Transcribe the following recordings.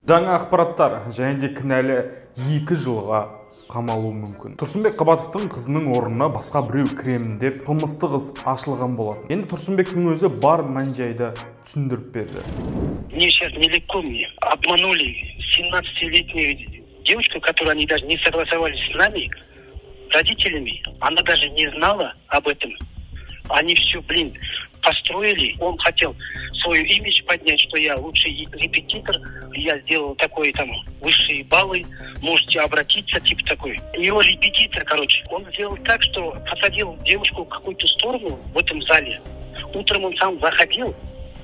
Жаңа ақпараттар және де кінәлі 2 жылға қамалуы мүмкін. Тұрсынбек Қабатовтың қызының орнына басқа біреу кіремін деп қылмыстық іс ашылған болатын. Енді Тұрсынбектің өзі бар мән-жайды түсіндіріп берді. Мне сейчас нелегко, мне обманули 17-летнюю девочку, которую они даже не согласовались с нами, родителями. Она даже не знала об этом. Они все, построили. Он хотел свой имидж поднять, что я лучший репетитор. Я сделал такой высшие баллы. Можете обратиться, типа такой. Его репетитор, он сделал так, что посадил девушку в какую-то сторону в этом зале. Утром он сам заходил,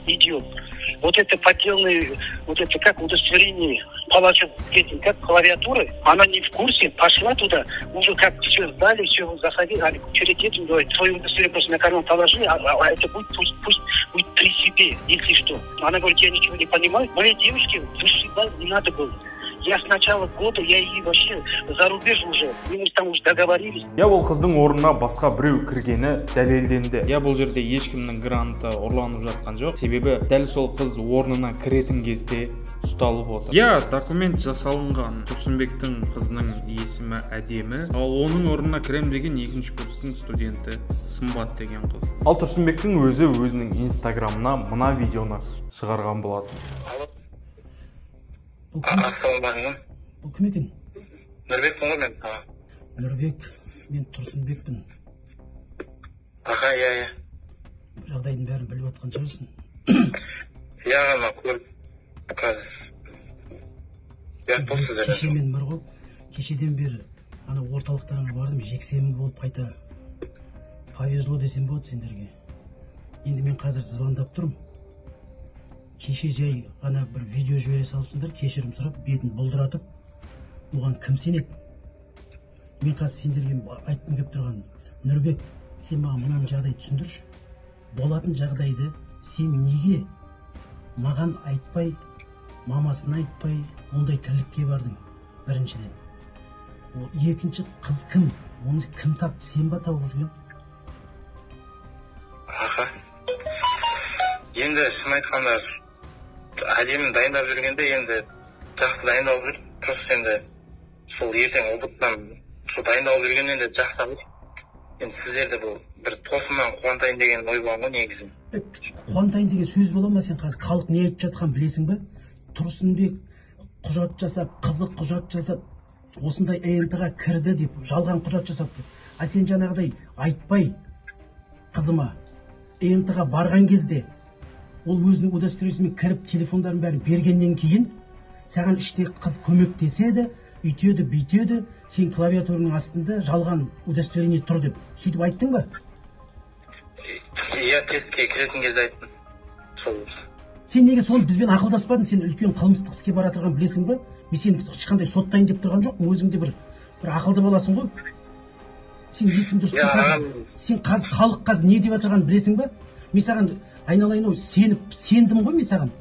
идет. Вот это подделное, как удостоверение положил этим, как клавиатуры. Она не в курсе, пошла туда, уже как все сдали, все заходили, перед этим говорит, твое удостоверение просто на карман положи, а это пусть будет при себе, если что. Она говорит, я ничего не понимаю. Моей девушке высший балл не надо было. Я с начала года, я ей вообще за рубеж уже, мы там уже договорились. Ол қыздың орнына басқа біреу кіргені дәлелденді. Бұл жерде ешкімнің гранты ұрланып жатқан жоқ. Себебі дәл сол қыз орнына кіретін кезде ұсталып отыр. Документ жасалынған. Тұрсынбектің қызының есімі әдемі. Ал оның орнына кірем деген 2-ші курстың студенті Сымбат деген қыз. Ал Тұрсынбектің өзі өзінің инстаграмына мына видеоны шығарған болатын. Ассалаумағалейкум. Бұл кім екен? Нұрбекпін ғой мен. Нұрбек, мен Тұрсынбекпін. Аға, иә. Жағдайдың бәрін біліп отқан шығарсың. Ана көріп қазір. Болды сіздер. Кеше мен бар ғой, кешеден бері ана орталықтарына бардым, жексенбі болып қайта повезло десем болады сендерге. Енді мен қазір звондап тұрмын. Кеше жай ана бір видео жібере салыпсыңдар, кешірім сұрап, бетін бұлдыратып, оған кім сенеді? Мен қазір сендерге айтқым келіп тұрған, Нұрбек, сен маған мынаны жағдай түсіндірші. Болатын жағдайды сен неге маған айтпай, мамасын айтпай, ондай тірлікке бардың, біріншіден. Екінші, қыз кім? Оны кім тапты, сен ба тауып жүрген? Аға, енді шын айтқанда әдемін дайындап жүргенде енді жақсы дайындалып жүр. Просто енді сол ертең ұбыттан сол дайындалып жүрген енді жақсы алып. Енді сіздерді бұл бір тосымнан қуантайын деген ой болған ғой негізі. Қуантайын деген сөз бола ма? Сен қазір халық не айтып жатқан білесің бе? Тұрсынбек құжат жасап, қызы құжат жасап, осындай ЕНТ-ға кірді деп, жалған құжат жасап деп. А сен жаңағыдай айтпай қызыма ЕНТ-ға барған кезде ол өзінің удостоверениесімен кіріп телефондарын бәрін бергеннен кейін саған іште қыз көмектеседі, үйтеді, бүйтеді, сен клавиатураның астында жалған удостоверение тұр деп сөйтіп айттың ба? Тестке кіретін кезде айттым. Сен неге соны бізбен ақылдаспадың? Сен үлкен қылмыстық іске бара тұрған білесің бе? Мен сені ешқандай соттайын деп тұрған жоқпын, өзіңде бір ақылды боласың ғой. Сен есің дұрыс. Сен қазір халық қазір не деп отырғанын білесің бе? Мен саған айналайын ой, сендім ғой мен саған.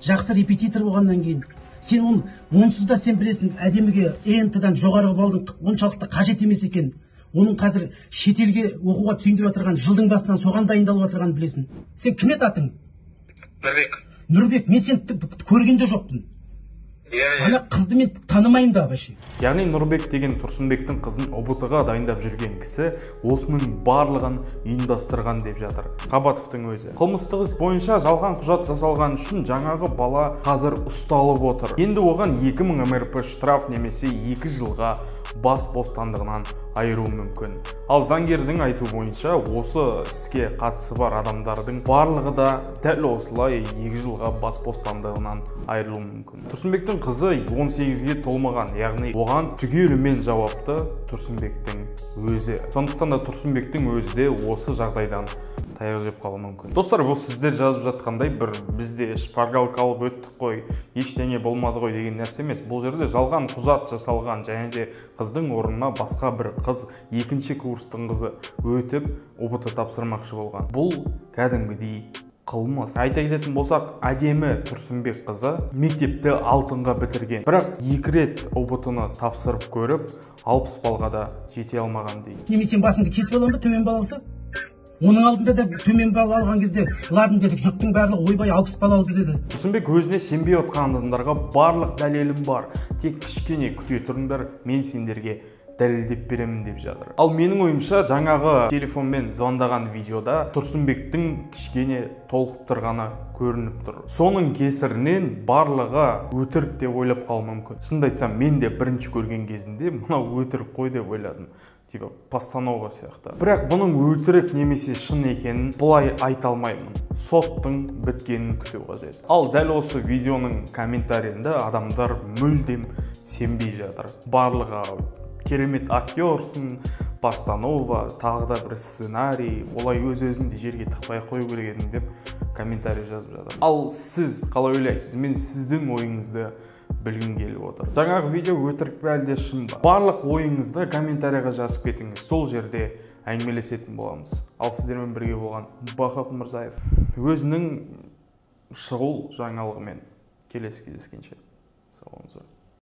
Жақсы репетитор болғаннан кейін. Сен оны онсыз да сен білесің, әдеміге ЕНТ-дан жоғарғы балдың оншалықты қажет емес екен. Оның қазір шетелге оқуға түсейін деп отырған жылдың басынан соған дайындалып отырғанын білесің. Сен кім еді атың? Нұрбек. Нұрбек, мен сені көргенде жоқпын. Ана қызды мен танымаймын да вообще. Яғни Нұрбек деген Тұрсынбектің қызын ұбт-ға дайындап жүрген кісі осының барлығын ұйымдастырған деп жатыр Қабатовтың өзі. Қылмыстық іс бойынша жалған құжат жасалған үшін жаңағы бала қазір ұсталып отыр. Енді оған 2000 МРП штраф немесе 2 жылға бас бостандығынан айыру мүмкін. Ал заңгердің айту бойынша осы іске қатысы бар адамдардың барлығы да дәл осылай 2 жылға бас бостандығынан айырылуы мүмкін. Тұрсынбектің қызы 18-ге толмаған, яғни оған түгелімен жауапты Тұрсынбектің өзі. Сондықтан да Тұрсынбектің өзі де осы жағдайдан таяқ жеп қалуы мүмкін. Достар, бұл сіздер жазып жатқандай бір бізде шпаргалка алып өттік қой, ештеңе болмады ғой деген нәрсе емес. Бұл жерде жалған құжат жасалған, және де қыздың орнына басқа бір қыз 2-ші курстың қызы өтіп ұбт тапсырмақшы болған. Бұл кәдімгідей қылмыс. Айта кететін болсақ, әдемі Тұрсынбек қызы мектепті алтынға бітірген. Бірақ 2 рет ұбт-ны тапсырып көріп, 60 балға да жете алмаған дейді. Немесе басыңды кесіп аламын ба, төмен балалса? Оның алдында да төмен балл алған кезде ладно дедік, жұрттың барлығы ойбай 60 балл алды деді. Тұрсынбек өзіне сенбей отқан адамдарға барлық дәлелім бар, тек кішкене күте тұрыңдар, мен сендерге дәлелдеп беремін деп жатыр. Ал менің ойымша жаңағы телефонмен звондаған видеода Тұрсынбектің кішкене толқып тұрғаны көрініп тұр. Соның кесірінен барлығы өтірік деп ойлап қалуы мүмкін. Шынымды айтсам, мен де бірінші көрген кезінде мынау өтірік қой деп ойладым. Типа постанова сияқты. Бірақ бұның өтірік немесе шын екенін бұлай айта алмаймын. Соттың біткенін күту қажет. Ал дәл осы видеоның комментарийінде адамдар мүлдем сенбей жатыр. Барлығы керемет актерсың, постанова, тағы да бір сценарий, олай өз-өзіңді жерге тықпай қою керек едің деп комментарий жазып жатыр. Ал сіз қалай ойлайсыз? Мен сіздің ойыңызды білгім келіп отыр. Жаңағы видео өтірік пе әлде шын ба? Барлық ойыңызды комментарийға жазып кетіңіз. Сол жерде әңгімелесетін боламыз. Ал сіздермен бірге болған Бақыт Мырзаев өзінің шұғыл жаңалығымен келесі кездескенше. Сау болыңыздар.